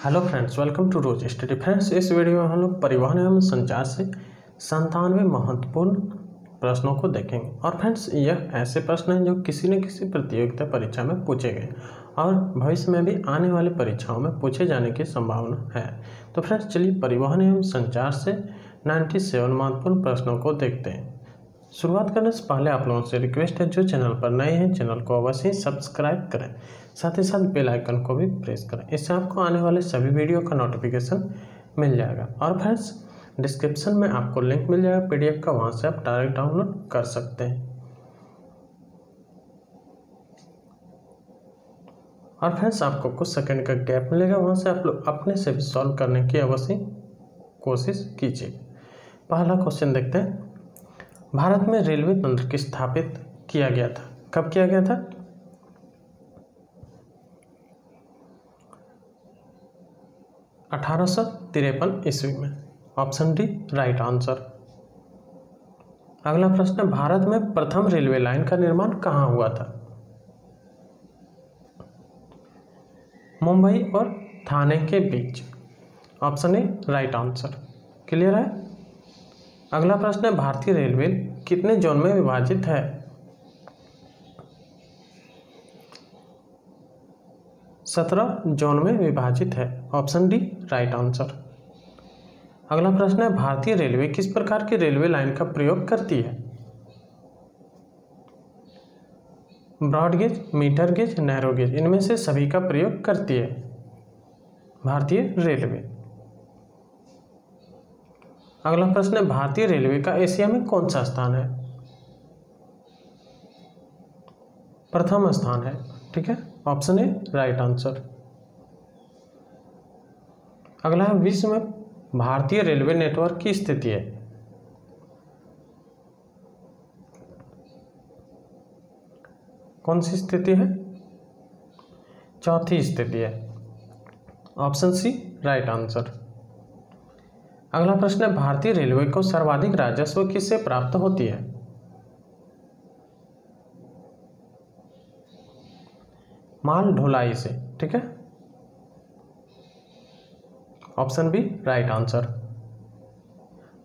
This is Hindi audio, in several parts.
Hello friends, welcome to rose study. Friends, इस वीडियो में हम लोग परिवहन एवं संचार से 97 महत्वपूर्ण प्रश्नों को देखेंगे। और फ्रेंड्स, यह ऐसे प्रश्न हैं जो किसी न किसी प्रतियोगिता परीक्षा में पूछे गए और भविष्य में भी आने वाली परीक्षाओं में पूछे जाने की संभावना है। तो फ्रेंड्स, चलिए परिवहन एवं संचार से 97 महत्वपूर्ण प्रश्नों को देखते हैं। शुरुआत करने से पहले आप लोगों से रिक्वेस्ट है, जो चैनल पर नए हैं चैनल को अवश्य सब्सक्राइब करें, साथ ही साथ बेल आइकन को भी प्रेस करें। इससे आपको आने वाले सभी वीडियो का नोटिफिकेशन मिल जाएगा। और फ्रेंड्स, डिस्क्रिप्शन में आपको लिंक मिल जाएगा PDF का, वहाँ से आप डायरेक्ट डाउनलोड कर सकते हैं। और फ्रेंड्स, आपको कुछ सेकंड का गैप मिलेगा, वहाँ से आप लोग अपने से भी सॉल्व करने की अवश्य कोशिश कीजिए। पहला क्वेश्चन देखते हैं। भारत में रेलवे तंत्र की स्थापित किया गया था, कब किया गया था? – 1853 ईस्वी में। Option D right answer. अगला प्रश्न, भारत में प्रथम रेलवे लाइन का निर्माण कहाँ हुआ था? मुंबई और थाने के बीच। Option A right answer. Clear है? अगला प्रश्न है, भारतीय रेलवे कितने जोन में विभाजित है? – 17 जोन में विभाजित है। Option D right answer. अगला प्रश्न है, भारतीय रेलवे किस प्रकार की रेलवे लाइन का प्रयोग करती है? Broad gauge, metre gauge, narrow gauge, इनमें से सभी का प्रयोग करती है भारतीय रेलवे। अगला प्रश्न है, भारतीय रेलवे का एशिया में कौन सा स्थान है? प्रथम स्थान है। ठीक है, ऑप्शन ए राइट आंसर। अगला है, विश्व में भारतीय रेलवे नेटवर्क की स्थिति है? कौन सी स्थिति है? चौथी स्थिति है। Option C right answer. अगला प्रश्न है, भारतीय रेलवे को सर्वाधिक राजस्व किससे प्राप्त होती है? माल ढुलाई से। ठीक है, ऑप्शन बी राइट आंसर।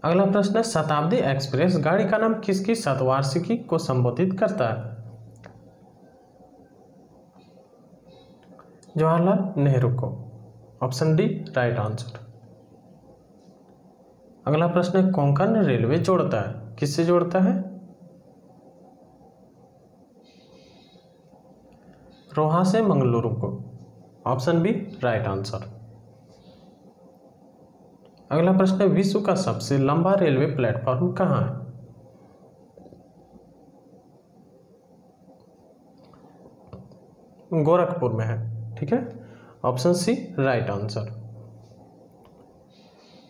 अगला प्रश्न है, शताब्दी एक्सप्रेस गाड़ी का नाम किसकी शतवार्षिकी को संबोधित करता है? जवाहरलाल नेहरू को। Option D right answer. अगला प्रश्न है, कोंकण रेलवे जोड़ता है, किससे जोड़ता है? रोहा से मंगलुरु को। Option B right answer. अगला प्रश्न है, विश्व का सबसे लंबा रेलवे प्लेटफॉर्म कहाँ है? गोरखपुर में है। ठीक है, ऑप्शन सी राइट आंसर।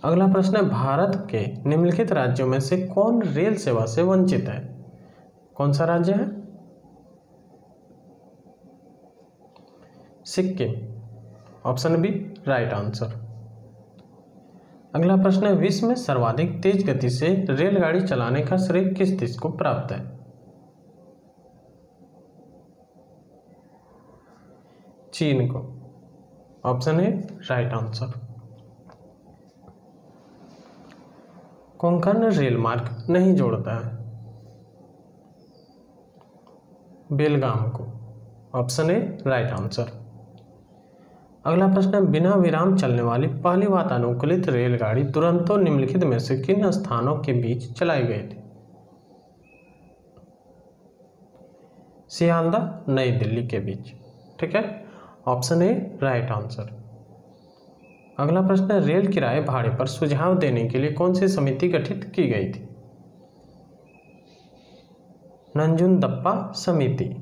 अगला प्रश्न है, भारत के निम्नलिखित राज्यों में से कौन रेल सेवा से वंचित है? कौन सा राज्य है? Sikkim. Option B right answer. अगला प्रश्न है, विश्व में सर्वाधिक तेज गति से रेलगाड़ी चलाने का श्रेय किस देश को प्राप्त है? चीन को। Option A right answer. Konkan rail मार्ग नहीं जोड़ता है? बेलगाम को। Option A right answer. अगला प्रश्न है, बिना विराम चलने वाली पहली वातानुकूलित रेलगाड़ी दुरंतो निम्नलिखित में से किन स्थानों के बीच चलाई गई थी? सियालदह, नई दिल्ली के बीच। ठीक है, ऑप्शन ए राइट आंसर। अगला प्रश्न है, रेल किराए भाड़े पर सुझाव देने के लिए कौन सी समिति गठित की गई थी? नंजुंदप्पा समिति।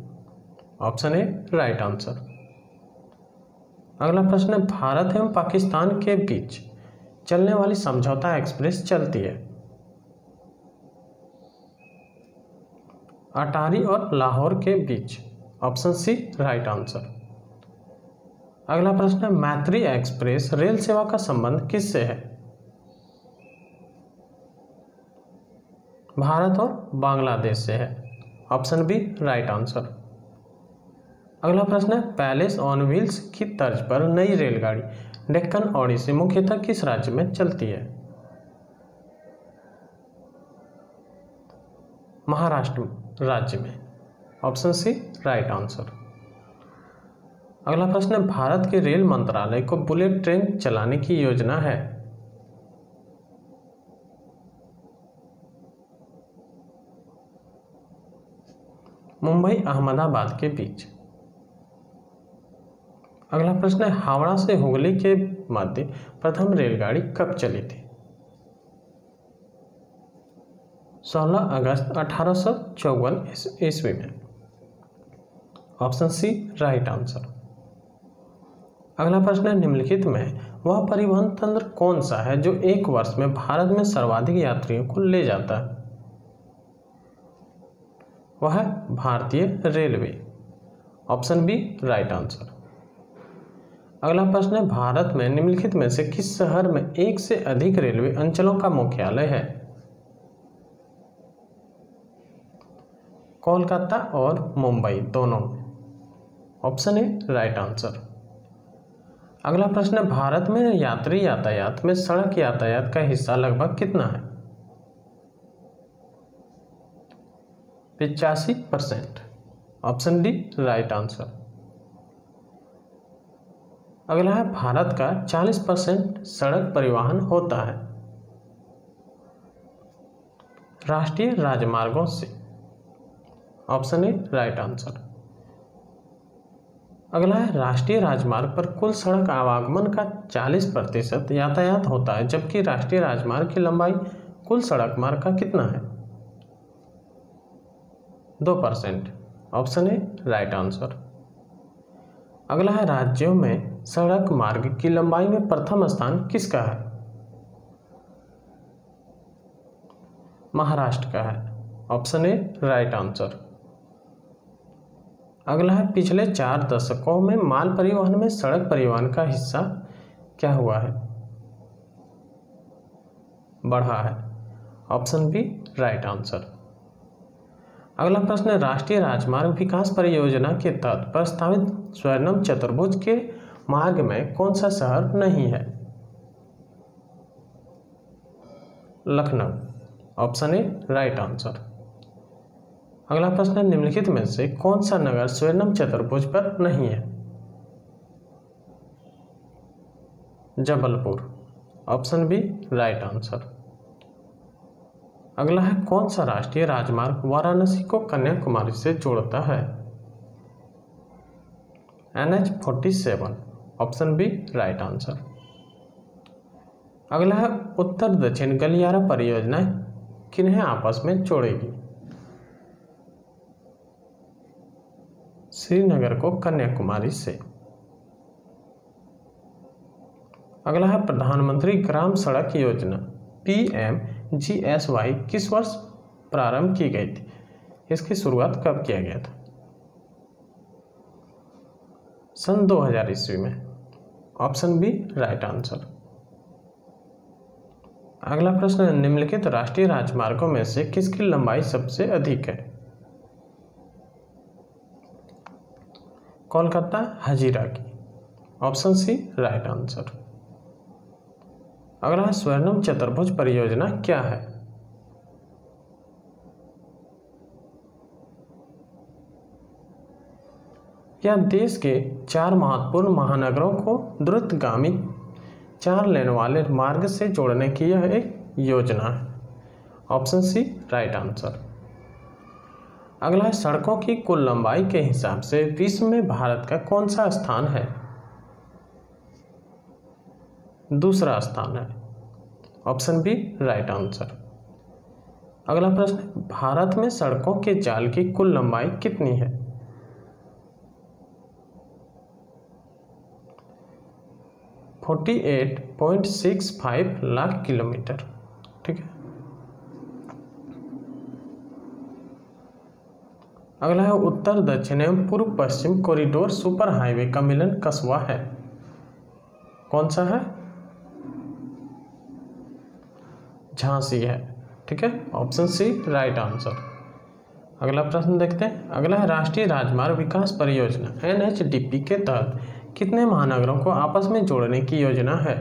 Option A right answer. अगला प्रश्न है, भारत एवं पाकिस्तान के बीच चलने वाली समझौता एक्सप्रेस चलती है? अटारी और लाहौर के बीच। Option C right answer. अगला प्रश्न है, मैत्री एक्सप्रेस रेल सेवा का संबंध किससे है? भारत और बांग्लादेश से है। Option B right answer. अगला प्रश्न है, पैलेस ऑन व्हील्स की तर्ज पर नई रेलगाड़ी डेक्कन ओडिसी मुख्यतः किस राज्य में चलती है? महाराष्ट्र राज्य में। Option C right answer. अगला प्रश्न है, भारत के रेल मंत्रालय को बुलेट ट्रेन चलाने की योजना है। मुंबई अहमदाबाद के बीच। अगला प्रश्न है, हावड़ा से हुगली के मध्य प्रथम रेलगाड़ी कब चली थी? 16 अगस्त 1854 ईस्वी में। Option C right answer. अगला प्रश्न है, निम्नलिखित में वह परिवहन तंत्र कौन सा है जो एक वर्ष में भारत में सर्वाधिक यात्रियों को ले जाता है? वह है भारतीय railway. Option B right answer. अगला प्रश्न है, भारत में निम्नलिखित में से किस शहर में एक से अधिक रेलवे अंचलों का मुख्यालय है? कोलकाता और मुंबई दोनों। Option A right answer. अगला प्रश्न है, भारत में यात्री यातायात में सड़क यातायात का हिस्सा लगभग कितना है? 85%। Option D right answer. अगला है, भारत का 40% सड़क परिवहन होता है राष्ट्रीय राजमार्गों से। Option A right answer. अगला है, राष्ट्रीय राजमार्ग पर कुल सड़क आवागमन का 40% यातायात होता है, जबकि राष्ट्रीय राजमार्ग की लंबाई कुल सड़क मार्ग का कितना है? 2%। Option A right answer. अगला है, राज्यों में सड़क मार्ग की लंबाई में प्रथम स्थान किसका है? महाराष्ट्र का है। Option A right answer. अगला है, पिछले 4 दशकों में माल परिवहन में सड़क परिवहन का हिस्सा क्या हुआ है? बढ़ा है। Option B right answer. अगला प्रश्न है, राष्ट्रीय राजमार्ग विकास परियोजना के तहत प्रस्तावित स्वर्णम चतुर्भुज के मार्ग में कौन सा शहर नहीं है? Lucknow. Option A right answer. अगला प्रश्न है, निम्नलिखित में से कौन सा नगर स्वर्णम चतुर्भुज पर नहीं है? Jabalpur. Option B right answer. अगला है, कौन सा राष्ट्रीय राजमार्ग वाराणसी को कन्याकुमारी से जोड़ता है? NH-47। Option B right answer. अगला है, उत्तर दक्षिण गलियारा परियोजना किन्हें आपस में जोड़ेगी? श्रीनगर को कन्याकुमारी से। अगला है, प्रधानमंत्री ग्राम सड़क योजना PMGSY किस वर्ष प्रारंभ की गई थी? इसकी शुरुआत कब किया गया था? सन 2000 ईस्वी में। Option B right answer. अगला प्रश्न है, निम्नलिखित राष्ट्रीय राजमार्गों में से किसकी लंबाई सबसे अधिक है? कोलकाता हजीरा की। Option C right answer. अगला स्वर्णम चतुर्भुज परियोजना क्या है? यह देश के 4 महत्वपूर्ण महानगरों को द्रुतगामी 4 लेन वाले मार्ग से जोड़ने की यह एक योजना है। Option C right answer. अगला है, सड़कों की कुल लंबाई के हिसाब से विश्व में भारत का कौन सा स्थान है? दूसरा स्थान है। Option B right answer. अगला प्रश्न, भारत में सड़कों के जाल की कुल लंबाई कितनी है? है 48.65 लाख किलोमीटर। ठीक है। अगला है, उत्तर दक्षिण एवं पूर्व पश्चिम कॉरिडोर सुपर हाईवे का मिलन कस्बा है? कौन सा है? झांसी है। ठीक है। Option C right answer. अगला प्रश्न देखते हैं। अगला है, राष्ट्रीय राजमार्ग विकास परियोजना NHDP के तहत कितने महानगरों को आपस में जोड़ने की योजना है?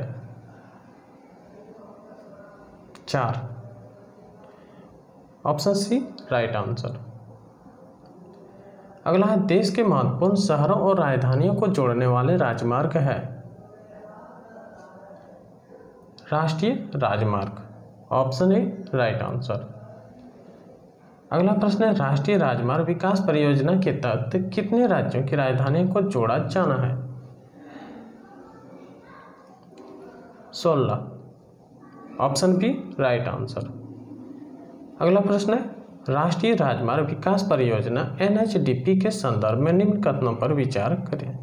4। Option C right answer. अगला है देश के महत्वपूर्ण शहरों और राजधानियों को जोड़ने वाले राजमार्ग है। राष्ट्रीय राजमार्ग, ऑप्शन ए राइट आंसर। अगला प्रश्न है राष्ट्रीय राजमार्ग विकास परियोजना के तहत कितने राज्यों की राजधानियों को जोड़ा जाना है? 16। Option B right answer. अगला प्रश्न है राष्ट्रीय राजमार्ग विकास परियोजना NHDP के संदर्भ में निम्न कथनों पर विचार करें।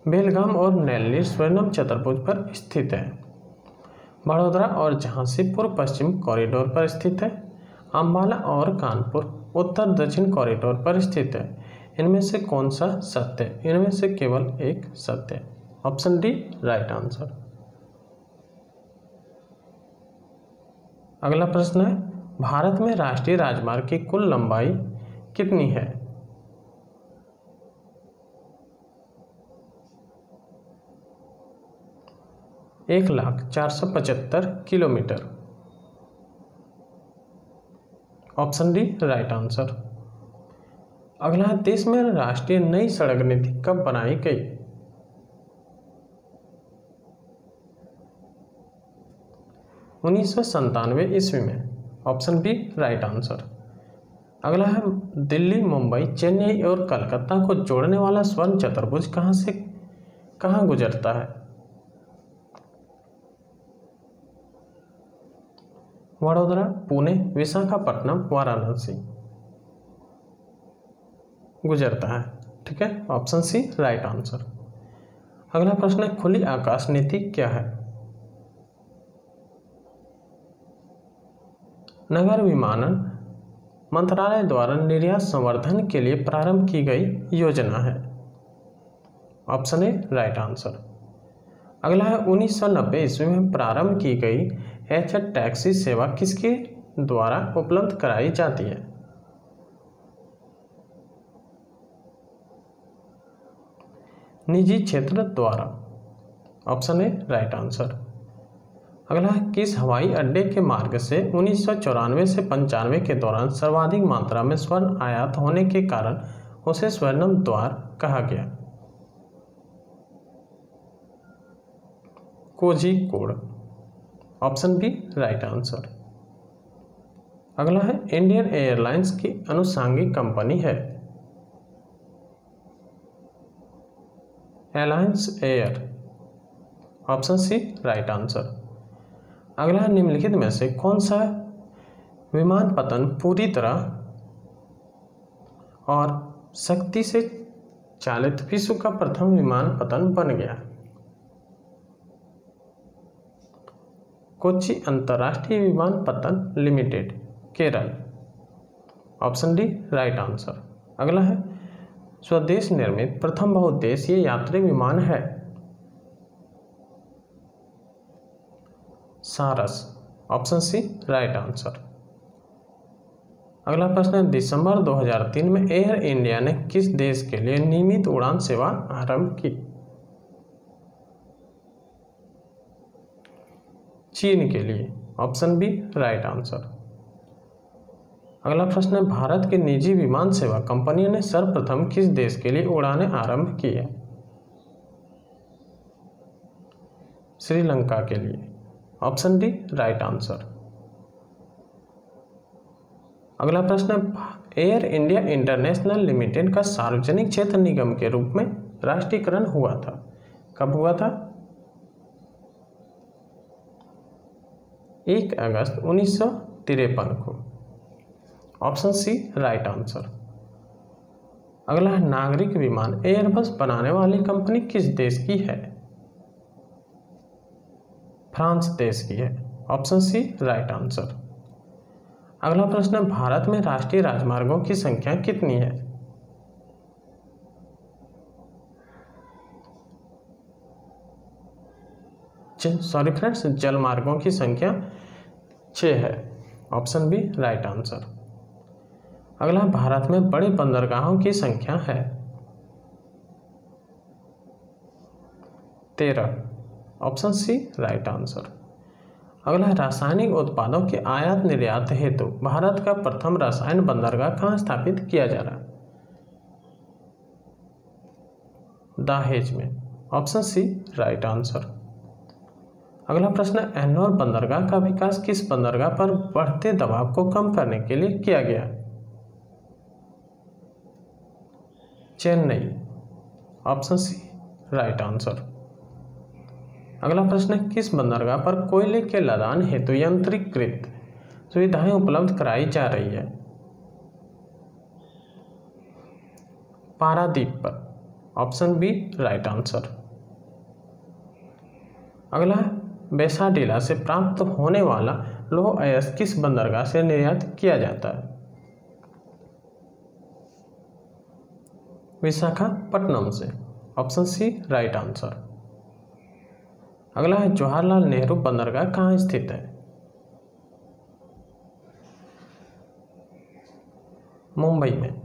बेलगाम और नेल्ली स्वर्णम चतुर्भुज पर स्थित है। बड़ोदरा और झांसी पूर्व पश्चिम कॉरिडोर पर स्थित है। अंबाला और कानपुर उत्तर दक्षिण कॉरिडोर पर स्थित है। इनमें से कौन सा सत्य है? इनमें से केवल एक सत्य है। Option D right answer. अगला प्रश्न है भारत में राष्ट्रीय राजमार्ग की कुल लंबाई कितनी है? एक 1,04,75 kilometre. Option D right answer. अगला देश में राष्ट्रीय नई सड़क नीति कब बनाई गई? 1997 ईस्वी में। Option B right answer. अगला है दिल्ली, मुंबई, चेन्नई और कलकत्ता को जोड़ने वाला स्वर्ण चतुर्भुज कहां से कहां गुजरता है? वडोदरा, पुणे, विशाखापट्टनम, वाराणसी गुजरता है। ठीक है, ऑप्शन सी राइट आंसर। अगला प्रश्न है खुली आकाश नीति क्या है? नगर विमानन मंत्रालय द्वारा निर्यात संवर्धन के लिए प्रारंभ की गई योजना है। Option A right answer. अगला है 1990 ईस्वी में प्रारंभ की गई एचर टैक्सी सेवा किसके द्वारा उपलब्ध कराई जाती है? निजी क्षेत्र द्वारा। Option A right answer. अगला है किस हवाई अड्डे के मार्ग से 1994 से 95 के दौरान सर्वाधिक मात्रा में स्वर्ण आयात होने के कारण उसे स्वर्णम द्वार कहा गया? Kozhikode. Option B right answer. अगला है इंडियन एयरलाइंस की अनुषंगिक कंपनी है। Alliance Air. Option C right answer. अगला है निम्नलिखित में से कौन सा विमान पतन पूरी तरह और शक्ति से चालित विश्व का प्रथम विमान पतन बन गया? कोच्चि अंतरराष्ट्रीय विमानपत्तन limited, Kerala. Option D right answer. अगला है स्वदेश निर्मित प्रथम बहुउद्देशीय यात्री विमान है। Saras. Option C right answer. अगला प्रश्न है दिसंबर 2003 में एयर इंडिया ने किस देश के लिए नियमित उड़ान सेवा आरंभ की? चीन के लिए। Option B right answer. अगला प्रश्न है भारत की निजी विमान सेवा कंपनियों ने सर्वप्रथम किस देश के लिए उड़ानें आरंभ की है? श्रीलंका के लिए। Option D right answer. अगला प्रश्न है एयर इंडिया इंटरनेशनल लिमिटेड का सार्वजनिक क्षेत्र निगम के रूप में राष्ट्रीयकरण हुआ था, कब हुआ था? 1 अगस्त 1953 को। Option C right answer. अगला है नागरिक विमान एयरबस बनाने वाली कंपनी किस देश की है? फ्रांस देश की है। Option C right answer. अगला प्रश्न है भारत में राष्ट्रीय राजमार्गों की संख्या कितनी है? सॉरी फ्रेंड्स, जल मार्गों की संख्या 6 है। Option B right answer. अगला, भारत में बड़े बंदरगाहों की संख्या है 13। Option C right answer. अगला, रासायनिक उत्पादों के आयात निर्यात हेतु भारत का प्रथम रसायन बंदरगाह कहाँ स्थापित किया जा रहा है? दहेज में। Option C right answer. अगला प्रश्न, एन्नोर बंदरगाह का विकास किस बंदरगाह पर बढ़ते दबाव को कम करने के लिए किया गया? Chennai. Option C right answer. अगला प्रश्न, किस बंदरगाह पर कोयले के लदान हेतु यंत्रीकृत सुविधाएं उपलब्ध कराई जा रही है? पारादीप पर। Option B right answer. अगला, बैसाडीला से प्राप्त होने वाला लौह अयस्क किस बंदरगाह से निर्यात किया जाता है? विशाखापट्टनम से। Option C right answer. अगला है, जवाहरलाल नेहरू बंदरगाह कहाँ स्थित है? मुंबई में।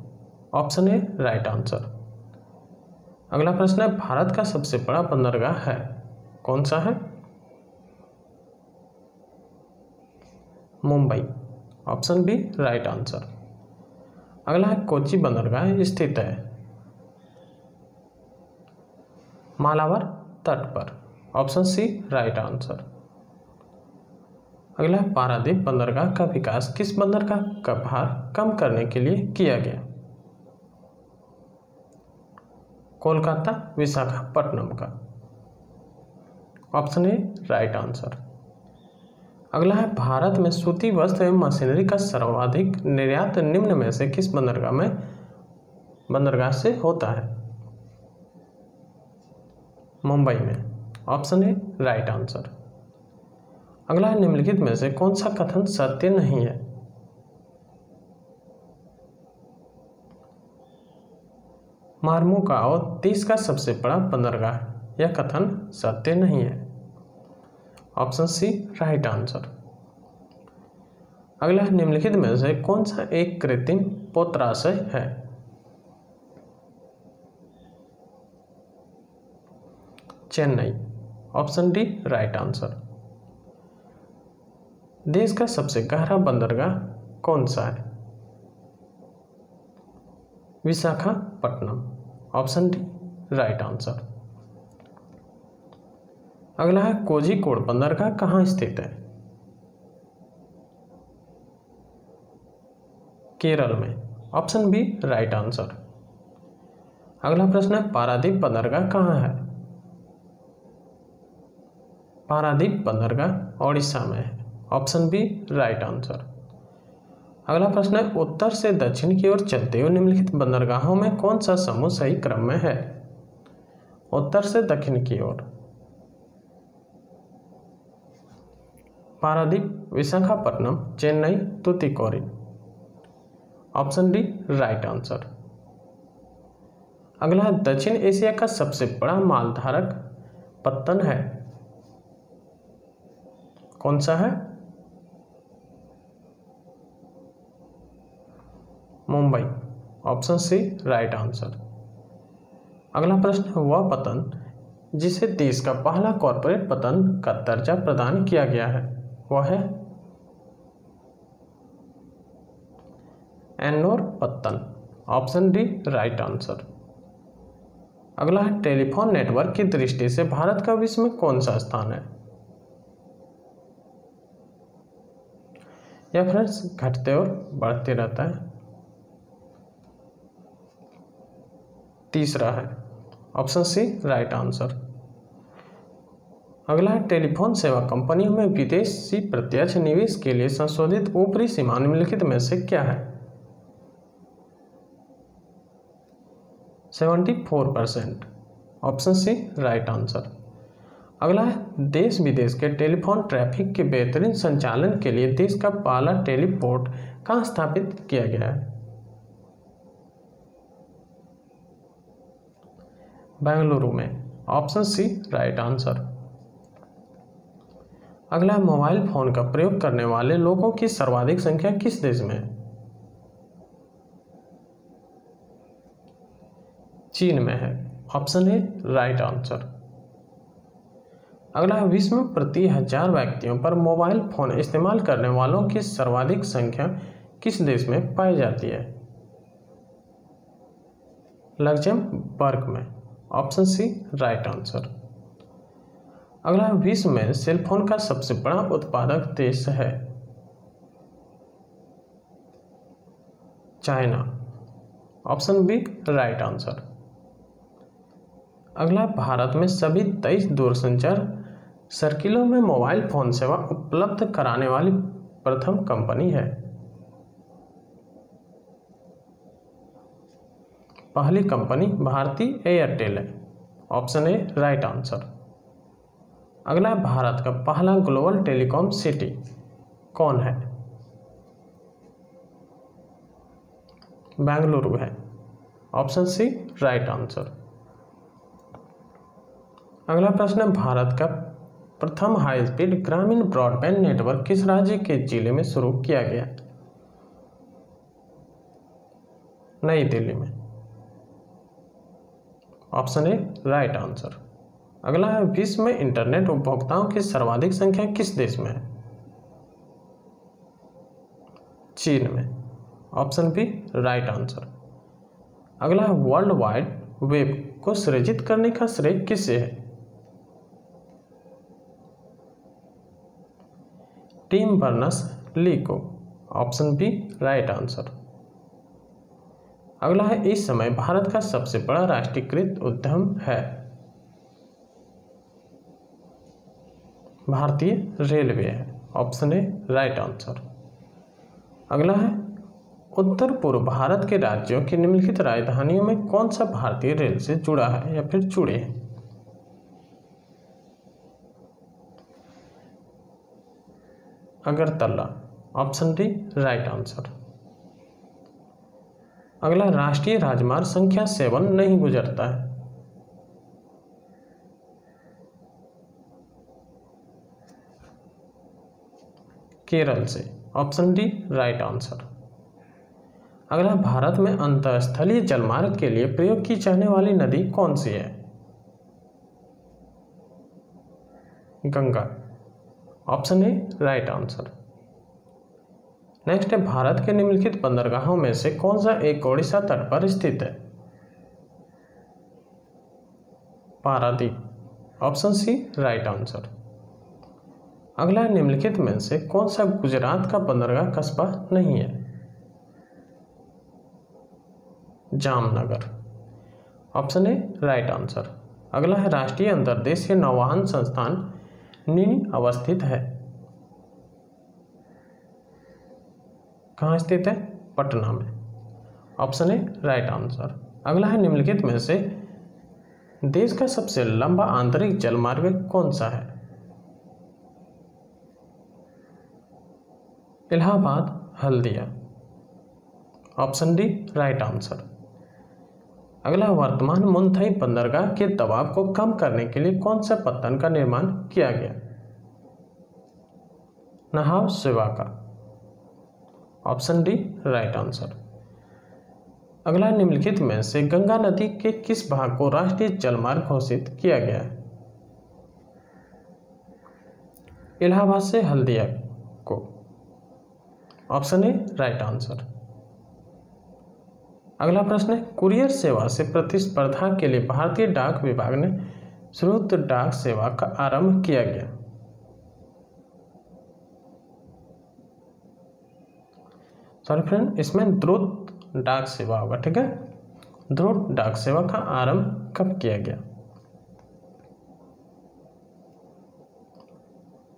Option A right answer. अगला प्रश्न है, भारत का सबसे बड़ा बंदरगाह है, कौन सा है? Mumbai. Option B right answer. अगला है, कोच्चि बंदरगाह स्थित है मालाबार तट पर। Option C right answer. अगला, पारादीप बंदरगाह का विकास किस बंदरगाह का भार कम करने के लिए किया गया? कोलकाता विशाखापट्टनम का। Option A right answer. अगला है, भारत में सूती वस्त्र एवं मशीनरी का सर्वाधिक निर्यात निम्न में से किस बंदरगाह से होता है? मुंबई में। Option A right answer. अगला है, निम्नलिखित में से कौन सा कथन सत्य नहीं है? मार्मुगाओ देश का सबसे बड़ा बंदरगाह, यह कथन सत्य नहीं है। Option C right answer. अगला, निम्नलिखित में से कौन सा एक कृत्रिम पोत्राशय है? Chennai. Option D right answer. देश का सबसे गहरा बंदरगाह कौन सा है? Visakhapatnam. Option D right answer. अगला है, कोझिकोड बंदरगाह कहाँ स्थित है? केरल में। Option B right answer. अगला प्रश्न है, पारादीप बंदरगाह कहाँ है? पारादीप बंदरगाह ओडिशा में है। Option B right answer. अगला प्रश्न है, उत्तर से दक्षिण की ओर चलते हुए निम्नलिखित बंदरगाहों में कौन सा समूह सही क्रम में है? उत्तर से दक्षिण की ओर Paradip, Visakhapatnam, Chennai, Tuticorin. Option D right answer. अगला, दक्षिण एशिया का सबसे बड़ा मालधारक पत्तन है, कौन सा है? Mumbai. Option C right answer. अगला प्रश्न है, वह पतन जिसे देश का पहला कॉरपोरेट पतन का दर्जा प्रदान किया गया है, वह है? एन्नोर पत्तन। Option D right answer. अगला है, टेलीफोन नेटवर्क की दृष्टि से भारत का विश्व में कौन सा स्थान है? यह फ्रेंड्स घटते और बढ़ते रहता है। तीसरा है ऑप्शन सी राइट आंसर। अगला है, टेलीफोन सेवा कंपनियों में विदेशी प्रत्यक्ष निवेश के लिए संशोधित ऊपरी सीमा निम्नलिखित में से क्या है? 74%। Option C right answer. अगला है, देश विदेश के टेलीफोन ट्रैफिक के बेहतरीन संचालन के लिए देश का पहला टेलीपोर्ट कहाँ स्थापित किया गया है? बेंगलुरु में। Option C right answer. अगला, मोबाइल फोन का प्रयोग करने वाले लोगों की सर्वाधिक संख्या किस देश में है? चीन में है। Option A right answer. अगला, विश्व में प्रति 1000 व्यक्तियों पर मोबाइल फोन इस्तेमाल करने वालों की सर्वाधिक संख्या किस देश में पाई जाती है? लग्जमबर्ग में। Option C right answer. अगला, विश्व में सेलफोन का सबसे बड़ा उत्पादक देश है? China. Option B right answer. अगला, भारत में सभी 23 दूरसंचार सर्किलों में मोबाइल फोन सेवा उपलब्ध कराने वाली प्रथम कंपनी है? पहली कंपनी भारती एयरटेल है। Option A right answer. अगला, भारत का पहला ग्लोबल टेलीकॉम सिटी कौन है? बेंगलुरु है। Option C right answer. अगला प्रश्न है, भारत का प्रथम हाई स्पीड ग्रामीण ब्रॉडबैंड नेटवर्क किस राज्य के जिले में शुरू किया गया? नई दिल्ली में। Option A right answer. अगला है, विश्व में इंटरनेट उपभोक्ताओं की सर्वाधिक संख्या किस देश में है? चीन में। Option B right answer. अगला है, वर्ल्ड वाइड वेब को सृजित करने का श्रेय किसे है? टिम बर्नर्स-ली को। Option B right answer. अगला है, इस समय भारत का सबसे बड़ा राष्ट्रीयकृत उद्यम है? भारतीय रेलवे है। Option A right answer. अगला है, उत्तर पूर्व भारत के राज्यों की निम्नलिखित राजधानियों में कौन सा भारतीय रेल से जुड़ा है या फिर जुड़े हैं? Agartala. Option D right answer. अगला, राष्ट्रीय राजमार्ग संख्या 7 नहीं गुजरता है? केरल से। Option D right answer. अगला, भारत में अंतरस्थलीय जलमार्ग के लिए प्रयोग की जाने वाली नदी कौन सी है? Ganga. Option A right answer. Next है, भारत के निम्नलिखित बंदरगाहों में से कौन सा एक ओडिशा तट पर स्थित है? Paradip. Option C right answer. अगला, निम्नलिखित में से कौन सा गुजरात का बंदरगाह कस्बा नहीं है? Jamnagar. Option A right answer. अगला है, राष्ट्रीय अंतर्देशीय नौवहन संस्थान नीनी अवस्थित है? कहाँ स्थित है? पटना में। Option A right answer. अगला है, निम्नलिखित में से देश का सबसे लंबा आंतरिक जलमार्ग कौन सा है? Allahabad Haldia. Option D right answer. अगला, वर्तमान मुनथई बंदरगाह के दबाव को कम करने के लिए कौन सा पत्तन का निर्माण किया गया? नहाव सेवा का। Option D right answer. अगला, निम्नलिखित में से गंगा नदी के किस भाग को राष्ट्रीय जलमार्ग घोषित किया गया है? इलाहाबाद से हल्दिया को। Option A right answer. अगला प्रश्न है, कुरियर सेवा से प्रतिस्पर्धा के लिए भारतीय डाक विभाग ने श्रुत डाक सेवा का आरंभ किया गया? सॉरी फ्रेंड, इसमें द्रुत डाक सेवा होगा, ठीक है। द्रुत डाक सेवा का आरंभ कब किया गया?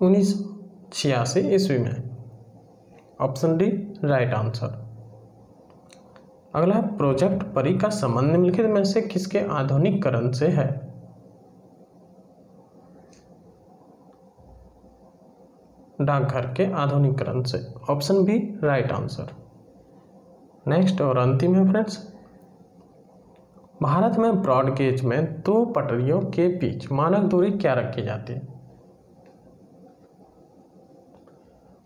1986 ईस्वी में। Option D right answer. अगला, प्रोजेक्ट परी का संबंध निम्नलिखित में से किसके आधुनिकीकरण से है? डाकघर के आधुनिकीकरण से। Option B right answer. Next और अंतिम है फ्रेंड्स, भारत में ब्रॉड गेज में 2 पटरियों के बीच मानक दूरी क्या रखी जाती है?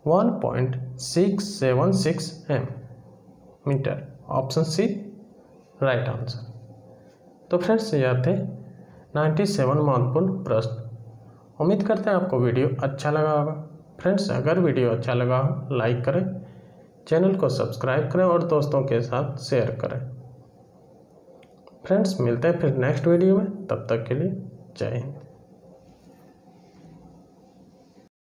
1.676 metre. Option C right answer. तो फ्रेंड्स यह थे 97 महत्वपूर्ण प्रश्न। उम्मीद करते हैं आपको वीडियो अच्छा लगा होगा। फ्रेंड्स अगर वीडियो अच्छा लगा हो लाइक करें, चैनल को सब्सक्राइब करें और दोस्तों के साथ शेयर करें। फ्रेंड्स मिलते हैं फिर नेक्स्ट वीडियो में, तब तक के लिए जय हिंद।